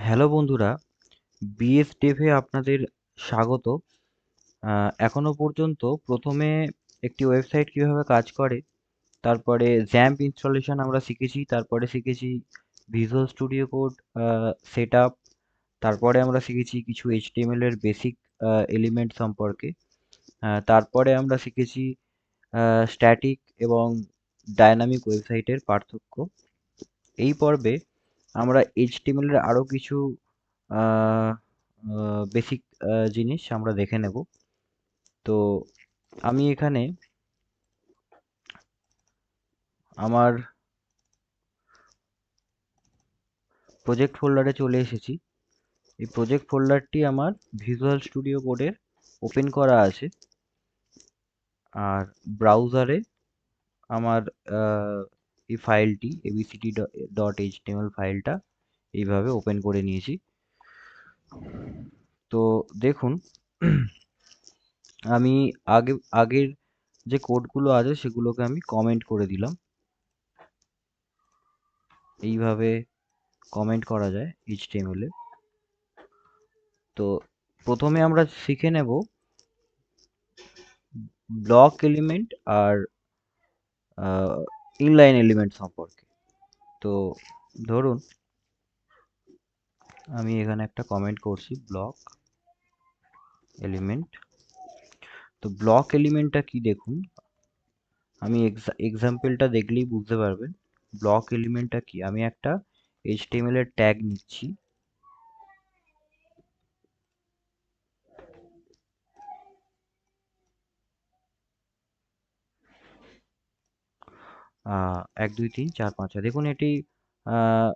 Hello বন্ধুরা, BS ডেভে আপনাদের স্বাগত। এখনো পর্যন্ত প্রথমে একটি ওয়েবসাইট কিভাবে কাজ করে, তারপরে জ্যাম্প ইনস্টলেশন আমরা শিখেছি, তারপরে শিখেছি visual studio code set up, তারপরে আমরা শিখেছি কিছু এইচটিএমএল এর বেসিক এলিমেন্ট সম্পর্কে। তারপরে আমরা শিখেছি স্ট্যাটিক এবং ডায়নামিক ওয়েবসাইটের পার্থক্য। এই পর্বে আমরা এইচটিএমএল এর আরো কিছু বেসিক জিনিস আমরা দেখে নেব। তো আমি এখানে আমার প্রজেক্ট ফোল্ডারে চলে এসেছি। এই প্রজেক্ট ফোল্ডারটি আমার ভিজুয়াল স্টুডিও কোডের ওপেন করা আছে, আর ব্রাউজারে আমার এই ফাইলটি abcd.html ফাইলটা এইভাবে ওপেন করে নিয়েছি। তো দেখুন, আমি আগের যে কোডগুলো আছে সেগুলোকে আমি কমেন্ট করে দিলাম। এইভাবে কমেন্ট করা যায় এইচটিএমএল এ। তো প্রথমে আমরা শিখে নেব ব্লক এলিমেন্ট আর ইনলাইন এলিমেন্ট সম্পর্কে। তো ধরুন, আমি এখানে একটা কমেন্ট করছি ব্লক এলিমেন্ট। তো ব্লক এলিমেন্টটা কি দেখুন, আমি এক্সাম্পলটা দেখলেই বুঝতে পারবেন ব্লক এলিমেন্টটা কি। আমি একটা এইচটিএমএল এর ট্যাগ নিচ্ছি, এক দুই তিন চার পাঁচ। দেখুন এটি আহ,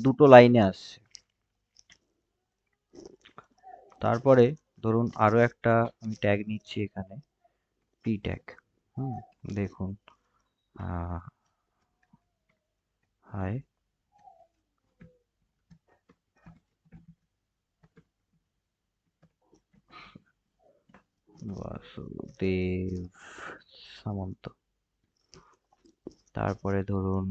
দুটো লাইনে আসছে। তারপরে ধরুন আরো একটা আমি ট্যাগ নিচ্ছি এখানে, পি ট্যাগ। দেখুন, হাই বাসুদেব সামন্ত। তারপরে ধরুন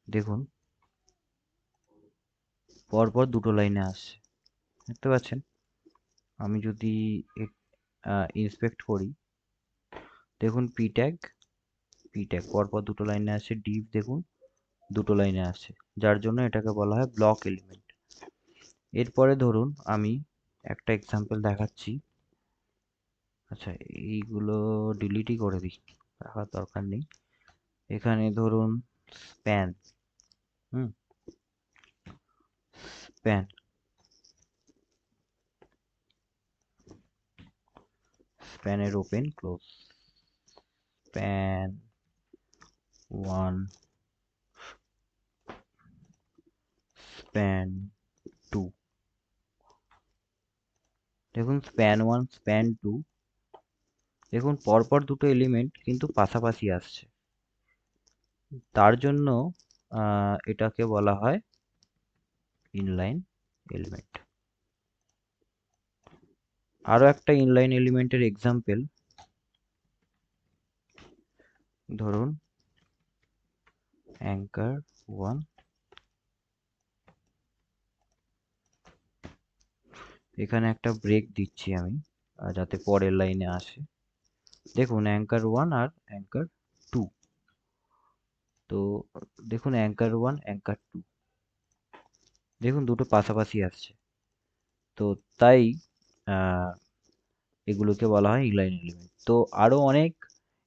দেখুন পরপর দুটো লাইনে আসছে, দেখতে পাচ্ছেন। আমি যদি ইন্সপেক্ট করি, দেখুন পি ট্যাগ পরপর দুটো লাইনে আসছে, ডিভ দেখুন দুটো লাইনে আসছে, যার জন্য এটাকে বলা হয় ব্লক এলিমেন্ট। এরপরে ধরুন আমি একটা এক্সাম্পল দেখাচ্ছি। আচ্ছা, এইগুলো ডিলিটই করে দিই, রাখার দরকার নেই। এখানে ধরুন স্প্যান, হুম স্প্যান স্প্যানের ওপেন ক্লোজ, স্প্যান 1, স্প্যান 2। দেখুন স্প্যান 1 স্প্যান 2, দেখুন পরপর দুটো এলিমেন্ট কিন্তু পাশাপাশি আসছে, তার জন্য এটাকে বলা হয় ইনলাইন এলিমেন্ট। আরো একটা ইনলাইন এলিমেন্টের এক্সাম্পল ধরুন অ্যাঙ্কার 1। এখানে একটা ব্রেক দিচ্ছি আমি, যাতে পরের লাইনে আসে। দেখুন অ্যাঙ্কার 1 আর অ্যাঙ্কার 2। তো দেখুন অ্যাঙ্কার 1 অ্যাঙ্কার 2, দেখুন দুটো পাশাপাশি আসছে। তো তাই আহ, এগুলোকে বলা হয় ইনলাইন এলিমেন্ট। তো আরো অনেক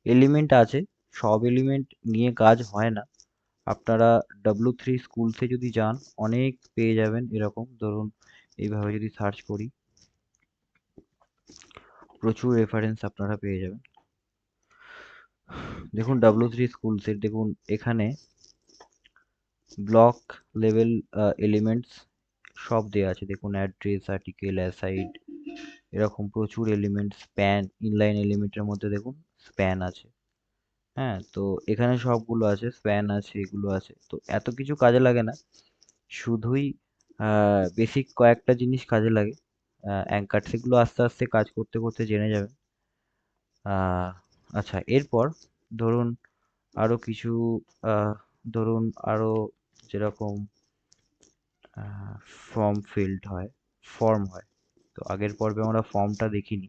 এলিমেন্ট আছে, সব এলিমেন্ট নিয়ে কাজ হয় না। আপনারা W3 স্কুলসে যদি যান অনেক পেয়ে যাবেন এরকম। ধরুন এইভাবে যদি সার্চ করি, প্রচুর রেফারেন্স আপনারা পেয়ে যাবেন। দেখুন W3 স্কুলসের, দেখুন এখানে ব্লক লেভেল এলিমেন্টস সব দেওয়া আছে। দেখুন অ্যাড্রেস, আর্টিকেল, অ্যাসাইড, এরকম প্রচুর এলিমেন্ট। স্প্যান, ইনলাইন এলিমেন্টের মধ্যে দেখুন স্প্যান আছে। হ্যাঁ, তো এখানে সবগুলো আছে, স্প্যান আছে, এগুলো আছে। তো এত কিছু কাজে লাগে না, শুধুই বেসিক কয়েকটা জিনিস কাজে লাগে। অ্যাঙ্কার, সেগুলো আস্তে আস্তে কাজ করতে করতে জেনে যাবেন। আচ্ছা, এরপর ধরুন আরো কিছু, আহ, ধরুন আরো যেরকম ফর্ম ফিল্ড হয়, ফর্ম হয়। তো আগের পর্বে আমরা ফর্মটা দেখিনি,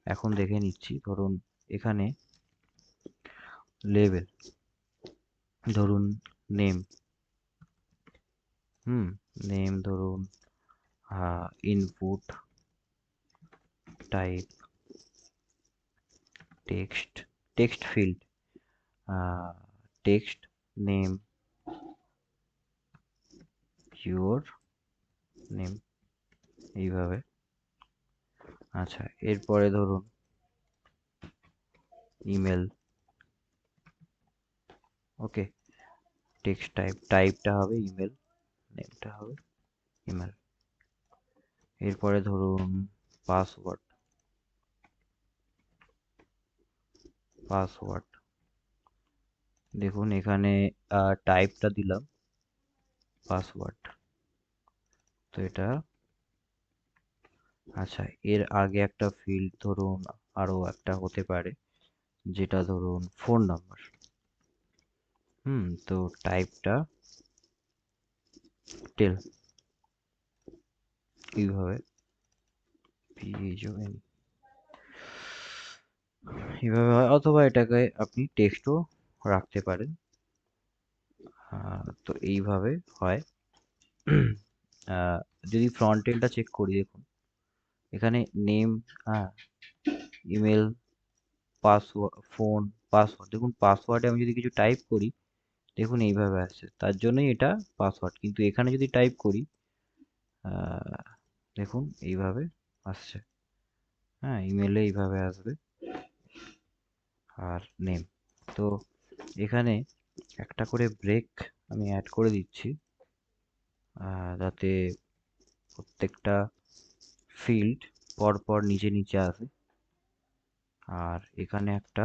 এখন দেখে নিচ্ছি। ধরুন এখানে লেবেল, ধরুন নেম, নেম ধরুন, input type text, text field, text name, your name, এইভাবে। আচ্ছা, এরপরে ধরুন ইমেল, ওকে, টেক্সট টাইপ, টাইপটা হবে ইমেল, নেমটা হবে ইমেল। এরপরে ধরুন পাসওয়ার্ড, পাসওয়ার্ড দেখুন এখানে টাইপটা দিলাম পাসওয়ার্ড, তো এটা। আচ্ছা, এর আগে একটা ফিল্ড ধরুন আরো একটা হতে পারে, যেটা ধরুন ফোন নাম্বার। তো টাইপটা টেল, এইভাবে PHON, এইভাবে হয়, অথবা এটাকে আপনি টেক্সটও রাখতে পারেন। তো এইভাবে হয়। আহ, যদি ফ্রন্ট এন্ডটা চেক করি, দেখুন এখানে name, email, password, phone, password, দেখুন পাসওয়ার্ডে আমি যদি কিছু টাইপ করি, দেখুন এইভাবে আসছে, তার জন্যই এটা পাসওয়ার্ড। কিন্তু এখানে যদি টাইপ করি, আহ, দেখুন এইভাবে আসছে, ইমেলে এইভাবে আসবে, আর নেম। তো এখানে একটা করে ব্রেক আমি অ্যাড করে দিচ্ছি, যাতে প্রত্যেকটা ফিল্ড পরপর নিচে নিচে আসে। আর এখানে একটা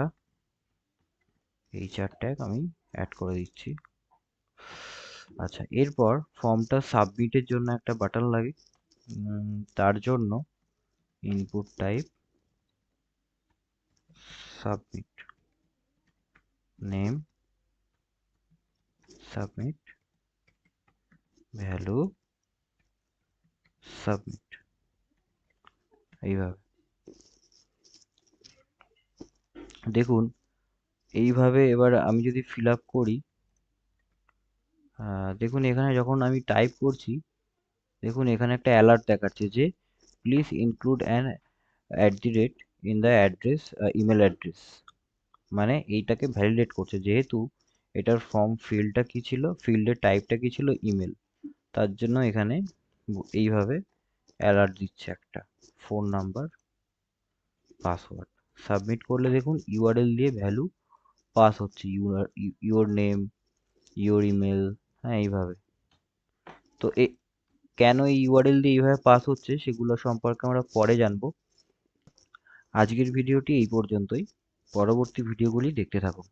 এইচআর ট্যাগ আমি অ্যাড করে দিচ্ছি। আচ্ছা, এরপর ফর্মটা সাবমিটের জন্য একটা বাটন লাগে। তার জন্য input type submit, name submit, value submit, এইভাবে। দেখুন এইভাবে এবার আমি যদি ফিল আপ করি, দেখুন এখানে যখন আমি টাইপ করছি, দেখুন এখানে একটা অ্যালার্ট দেখাচ্ছে যে please include an @ in the address, email address. মানে এইটাকে ভ্যালিডেট করছে, যেহেতু এটার ফর্ম ফিল্ডটা কি ছিল, ফিল্ডের টাইপটা কি ছিল, ইমেল, তার জন্য এখানে এইভাবে অ্যালার্ট দিচ্ছে একটা, ফোন নাম্বার, পাসওয়ার্ড। সাবমিট করলে দেখুন ইউআরএল দিয়ে ভ্যালু পাস হচ্ছে, ইউর নেম, ইউর ইমেল, এইভাবে। তো কেন এই ইউআরএল দিয়ে এইভাবে পাস হচ্ছে সেগুলো সম্পর্কে আমরা পরে জানবো। আজকের ভিডিওটি এই পর্যন্তই, পরবর্তী ভিডিওগুলি দেখতে থাকুন।